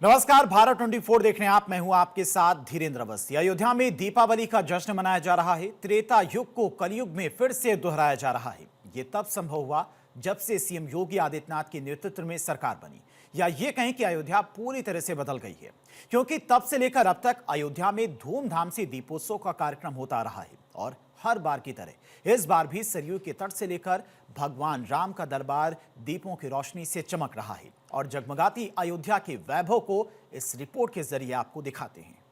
नमस्कार, भारत 24 देख रहे हैं आप। मैं हूं आपके साथ धीरेन्द्र अवस्थी। अयोध्या में दीपावली का जश्न मनाया जा रहा है। त्रेता युग को कलयुग में फिर से दोहराया जा रहा है। ये तब संभव हुआ जब से सीएम योगी आदित्यनाथ के नेतृत्व में सरकार बनी, या ये कहें कि अयोध्या पूरी तरह से बदल गई है, क्योंकि तब से लेकर अब तक अयोध्या में धूमधाम से दीपोत्सव का कार्यक्रम होता रहा है। और हर बार की तरह इस बार भी सरयू के तट से लेकर भगवान राम का दरबार दीपों की रोशनी से चमक रहा है। और जगमगाती अयोध्या के वैभव को इस रिपोर्ट के जरिए आपको दिखाते हैं।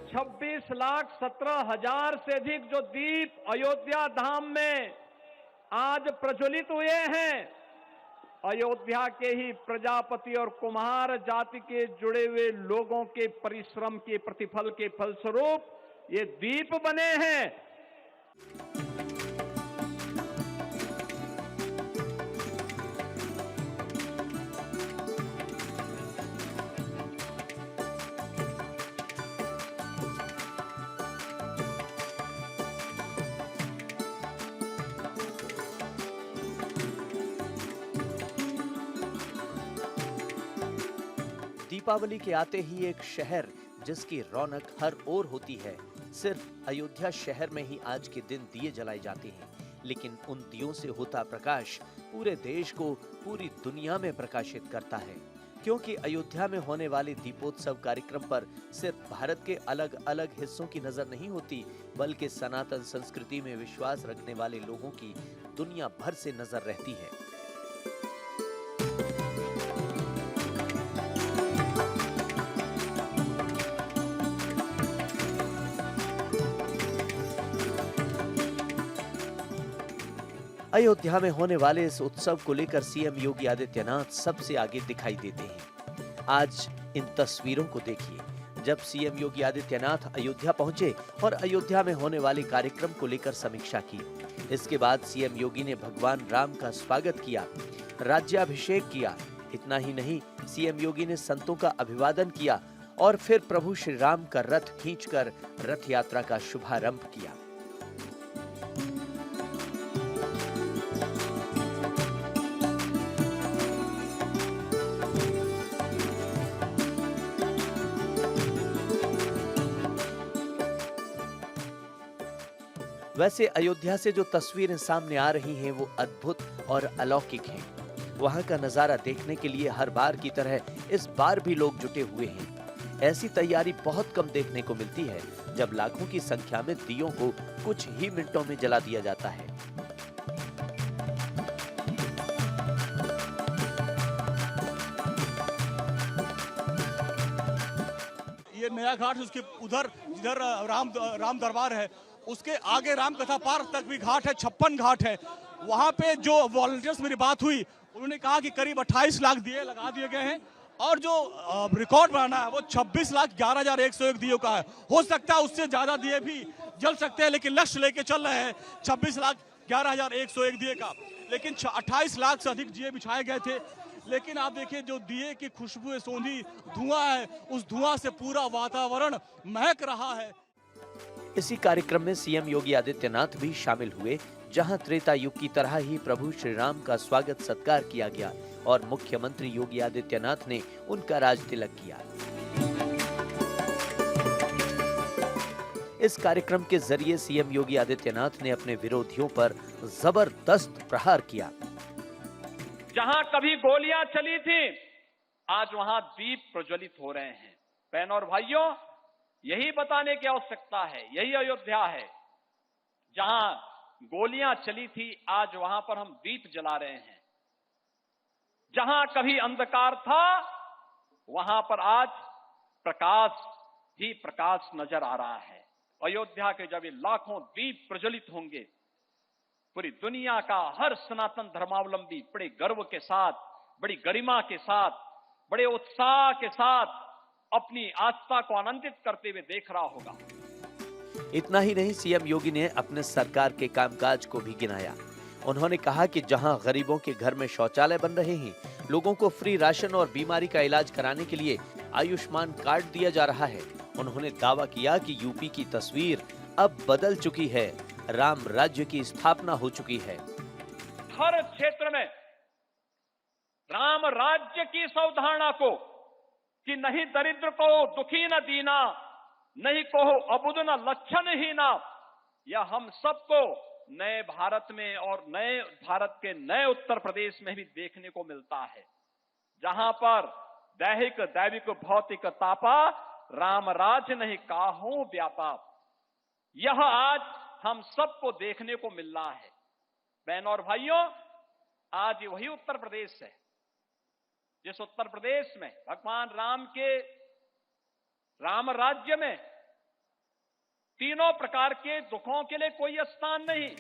26,17,000 से अधिक जो दीप अयोध्या धाम में आज प्रज्वलित हुए हैं, अयोध्या के ही प्रजापति और कुम्हार जाति के जुड़े हुए लोगों के परिश्रम के प्रतिफल के फलस्वरूप ये दीप बने हैं। दीपावली के आते ही एक शहर जिसकी रौनक हर ओर होती है, सिर्फ अयोध्या शहर में ही आज के दिन दिए जलाए जाते हैं। लेकिन उन दियों से होता प्रकाश पूरे देश को पूरी दुनिया में प्रकाशित करता है, क्योंकि अयोध्या में होने वाले दीपोत्सव कार्यक्रम पर सिर्फ भारत के अलग अलग हिस्सों की नजर नहीं होती, बल्कि सनातन संस्कृति में विश्वास रखने वाले लोगों की दुनिया भर से नजर रहती है। अयोध्या में होने वाले इस उत्सव को लेकर सीएम योगी आदित्यनाथ सबसे आगे दिखाई देते हैं। आज इन तस्वीरों को देखिए। जब सीएम योगी आदित्यनाथ अयोध्या पहुंचे और अयोध्या में होने वाले कार्यक्रम को लेकर समीक्षा की। इसके बाद सीएम योगी ने भगवान राम का स्वागत किया, राज्याभिषेक किया। इतना ही नहीं, सीएम योगी ने संतों का अभिवादन किया और फिर प्रभु श्री राम का रथ खींचकर रथ यात्रा का शुभारंभ किया। वैसे अयोध्या से जो तस्वीरें सामने आ रही हैं वो अद्भुत और अलौकिक हैं। वहां का नजारा देखने के लिए हर बार की तरह इस बार भी लोग जुटे हुए हैं। ऐसी तैयारी बहुत कम देखने को मिलती है, जब लाखों की संख्या में दियों को कुछ ही मिनटों में जला दिया जाता है। ये नया घाट, उसके उधर जिधर राम दरबार है, उसके आगे राम कथा पार्क तक भी घाट है, 56 घाट है। वहां पे जो वॉलंटियर्स मेरी बात हुई, उन्होंने कहा कि करीब 28 लाख दिए लगा दिए गए हैं और जो रिकॉर्ड बनाना है वो 26,11,101 दियों का है। हो सकता है उससे ज्यादा दिए भी जल सकते हैं, लेकिन लक्ष्य लेके चल रहे हैं 26,11,101 दिए का। लेकिन 28 लाख से अधिक दिए बिछाए गए थे। लेकिन आप देखिए, जो दिए की खुशबू है, सोंधी धुआं है, उस धुआं से पूरा वातावरण महक रहा है। इसी कार्यक्रम में सीएम योगी आदित्यनाथ भी शामिल हुए, जहां त्रेता युग की तरह ही प्रभु श्री राम का स्वागत सत्कार किया गया और मुख्यमंत्री योगी आदित्यनाथ ने उनका राज तिलक किया। इस कार्यक्रम के जरिए सीएम योगी आदित्यनाथ ने अपने विरोधियों पर जबरदस्त प्रहार किया। जहां कभी गोलियां चली थी, आज वहां दीप प्रज्वलित हो रहे हैं। बहनों और भाइयों, यही बताने की आवश्यकता है, यही अयोध्या है। जहां गोलियां चली थी, आज वहां पर हम दीप जला रहे हैं। जहां कभी अंधकार था, वहां पर आज प्रकाश ही प्रकाश नजर आ रहा है। अयोध्या के जब ये लाखों दीप प्रज्वलित होंगे, पूरी दुनिया का हर सनातन धर्मावलंबी बड़े गर्व के साथ, बड़ी गरिमा के साथ, बड़े उत्साह के साथ अपनी आस्था को आनंदित करते हुए देख रहा होगा। इतना ही नहीं, सीएम योगी ने अपने सरकार के कामकाज को भी गिनाया। उन्होंने कहा कि जहां गरीबों के घर में शौचालय बन रहे हैं, लोगों को फ्री राशन और बीमारी का इलाज कराने के लिए आयुष्मान कार्ड दिया जा रहा है। उन्होंने दावा किया कि यूपी की तस्वीर अब बदल चुकी है, राम राज्य की स्थापना हो चुकी है। हर क्षेत्र में राम राज्य की इस अवधारणा को कि नहीं दरिद्र को दुखी न दीना, नहीं कहो अबुद न लक्षण ही ना। यह हम सबको नए भारत में और नए भारत के नए उत्तर प्रदेश में भी देखने को मिलता है, जहां पर दैहिक दैविक भौतिक तापा, राम राज नहीं काहू व्यापा। यह आज हम सबको देखने को मिल रहा है। बहनों और भाइयों, आज वही उत्तर प्रदेश है जिस उत्तर प्रदेश में भगवान राम के राम राज्य में तीनों प्रकार के दुखों के लिए कोई स्थान नहीं।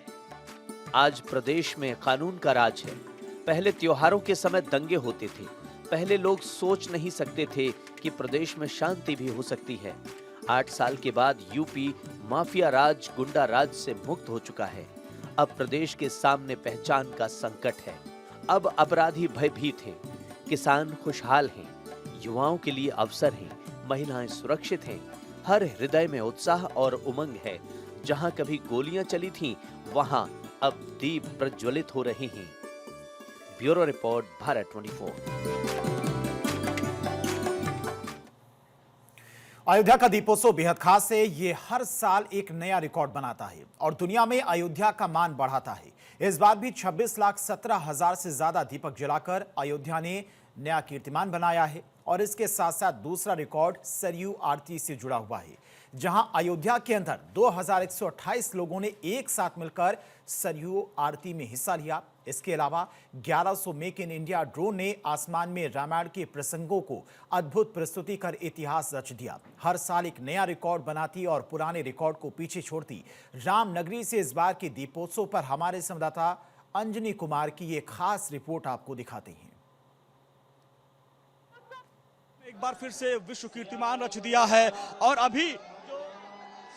आज प्रदेश में कानून का राज है। पहले त्योहारों के समय दंगे होते थे। पहले लोग सोच नहीं सकते थे कि प्रदेश में शांति भी हो सकती है। 8 साल के बाद यूपी माफिया राज, गुंडा राज से मुक्त हो चुका है। अब प्रदेश के सामने पहचान का संकट है। अब अपराधी भयभीत हैं, किसान खुशहाल हैं, युवाओं के लिए अवसर हैं, महिलाएं सुरक्षित हैं। हर हृदय में उत्साह और उमंग है। जहां कभी गोलियां चली थीं, वहां अब दीप प्रज्वलित हो रहे हैं। Bureau report, Bharat 24। अयोध्या का दीपोत्सव बेहद खास है। ये हर साल एक नया रिकॉर्ड बनाता है और दुनिया में अयोध्या का मान बढ़ाता है। इस बार भी 26,17,000 से ज्यादा दीपक जलाकर अयोध्या ने नया कीर्तिमान बनाया है। और इसके साथ साथ दूसरा रिकॉर्ड सरयू आरती से जुड़ा हुआ है, जहां अयोध्या के अंदर 2128 लोगों ने एक साथ मिलकर सरयू आरती में हिस्सा लिया। इसके अलावा 1100 मेक इन इंडिया ड्रोन ने आसमान में रामायण के प्रसंगों को अद्भुत प्रस्तुति कर इतिहास रच दिया। हर साल एक नया रिकॉर्ड बनाती और पुराने रिकॉर्ड को पीछे छोड़ती रामनगरी से इस बार के दीपोत्सव पर हमारे संवाददाता अंजनी कुमार की ये खास रिपोर्ट आपको दिखाते हैं। एक बार फिर से विश्व कीर्तिमान रच दिया है और अभी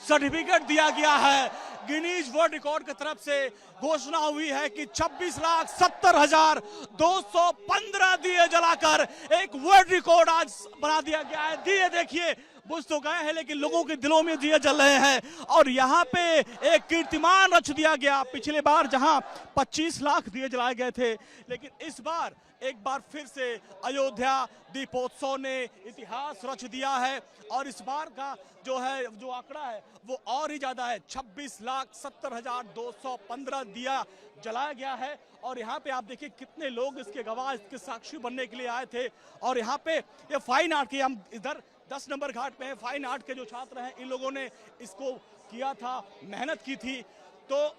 सर्टिफिकेट दिया गया है गिनीज वर्ल्ड रिकॉर्ड की तरफ से। घोषणा हुई है कि 26,70,215 दिए जलाकर एक वर्ल्ड रिकॉर्ड आज बना दिया गया है। दिए देखिए बुझ तो गए हैं, लेकिन लोगों के दिलों में दिए जल रहे हैं और यहाँ पे एक कीर्तिमान रच दिया गया। पिछले बार जहाँ 25 लाख दिए जलाए गए थे, लेकिन इस बार एक बार फिर से अयोध्या दीपोत्सव ने इतिहास रच दिया है और इस बार का जो आंकड़ा है वो और ही ज्यादा है। 26,70,215 दिया जलाया गया है और यहाँ पे आप देखिए कितने लोग इसके गवाह, इसके साक्षी बनने के लिए आए थे। और यहाँ पे ये फाइन आर्ट के, हम इधर 10 नंबर घाट पे हैं, फाइन आर्ट के जो छात्र हैं, इन लोगों ने इसको किया था, मेहनत की थी। तो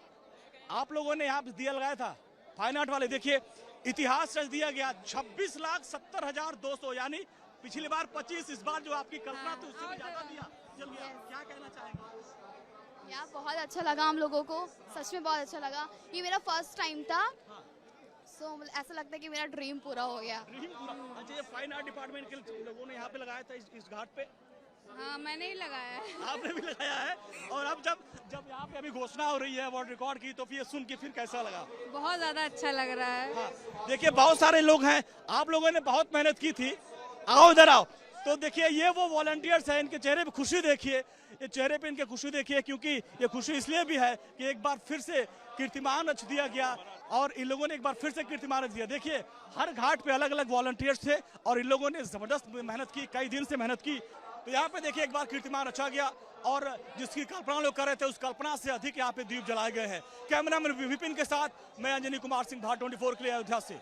आप लोगों ने यहाँ पे दिया लगाया था, फाइन आर्ट वाले देखिए इतिहास रच दिया गया। 26,70,200 यानी पिछली बार 25, इस बार जो आपकी कल्पना थी उससे भी ज्यादा दिया जल गया। क्या कहना चाहेंगे? यार बहुत अच्छा लगा हम लोगों को, सच में बहुत अच्छा लगा। ये मेरा फर्स्ट टाइम था, सो ऐसा लगता है कि मेरा ड्रीम पूरा हो गया। ड्रीम पूरा। अच्छा, ये फाइन आर्ट डिपार्टमेंट के लोगों ने यहाँ पे लगाया था इस घाट पे? हाँ, मैंने ही लगाया है। आपने भी लगाया है। और अब जब यहाँ पे अभी घोषणा हो रही है वर्ल्ड रिकॉर्ड की, तो फिर सुन के फिर कैसा लगा? बहुत ज्यादा अच्छा लग रहा है। हाँ, देखिए बहुत सारे लोग हैं, आप लोगों ने बहुत मेहनत की थी। आओ इधर आओ। तो देखिए ये वो वॉलंटियर्स हैं, इनके चेहरे पे खुशी देखिए, ये चेहरे पे इनके खुशी देखिए, क्योंकि ये खुशी इसलिए भी है कि एक बार फिर से कीर्तिमान रच दिया गया और इन लोगों ने एक बार फिर से कीर्तिमान रच दिया। देखिए हर घाट पे अलग अलग वॉलंटियर्स थे और इन लोगों ने जबरदस्त मेहनत की, कई दिन से मेहनत की। तो यहाँ पे देखिए एक बार कीर्तिमान रचा गया और जिसकी कल्पना लोग कर रहे थे उस कल्पना से अधिक यहाँ पे दीप जलाए गए हैं। कैमरामैन विपिन के साथ मैं अंजनी कुमार सिंह, भारत 24 के लिए अयोध्या से।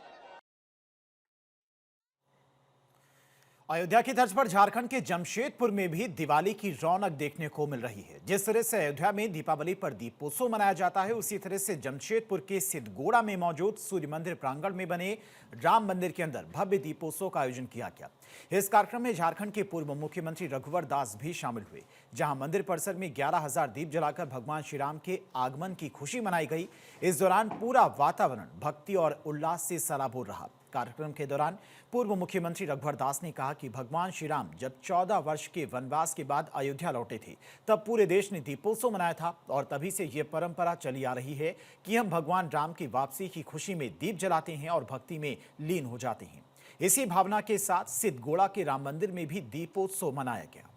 अयोध्या की तर्ज पर झारखंड के जमशेदपुर में भी दिवाली की रौनक देखने को मिल रही है। जिस तरह से अयोध्या में दीपावली पर दीपोत्सव मनाया जाता है, उसी तरह से जमशेदपुर के सिद्धगोड़ा में मौजूद सूर्य मंदिर प्रांगण में बने राम मंदिर के अंदर भव्य दीपोत्सव का आयोजन किया गया। इस कार्यक्रम में झारखंड के पूर्व मुख्यमंत्री रघुवर दास भी शामिल हुए, जहां मंदिर परिसर में 11,000 दीप जलाकर भगवान श्री राम के आगमन की खुशी मनाई गई। इस दौरान पूरा वातावरण भक्ति और उल्लास से सराबोर रहा। कार्यक्रम के दौरान पूर्व मुख्यमंत्री रघुवर दास ने कहा कि भगवान श्री राम जब 14 वर्ष के वनवास के बाद अयोध्या लौटे थे, तब पूरे देश ने दीपोत्सव मनाया था और तभी से ये परंपरा चली आ रही है कि हम भगवान राम की वापसी की खुशी में दीप जलाते हैं और भक्ति में लीन हो जाते हैं। इसी भावना के साथ सिद्धगोड़ा के राम मंदिर में भी दीपोत्सव मनाया गया।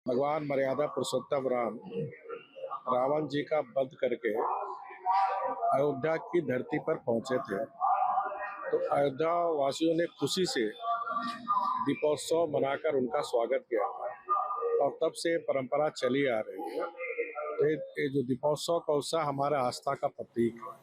भगवान मर्यादा पुरुषोत्तम राम रावण जी का वध करके अयोध्या की धरती पर पहुंचे थे, तो अयोध्या वासियों ने खुशी से दीपोत्सव मनाकर उनका स्वागत किया था और तब से परंपरा चली आ रही है। तो ये जो दीपोत्सव का उत्साह हमारा आस्था का प्रतीक है।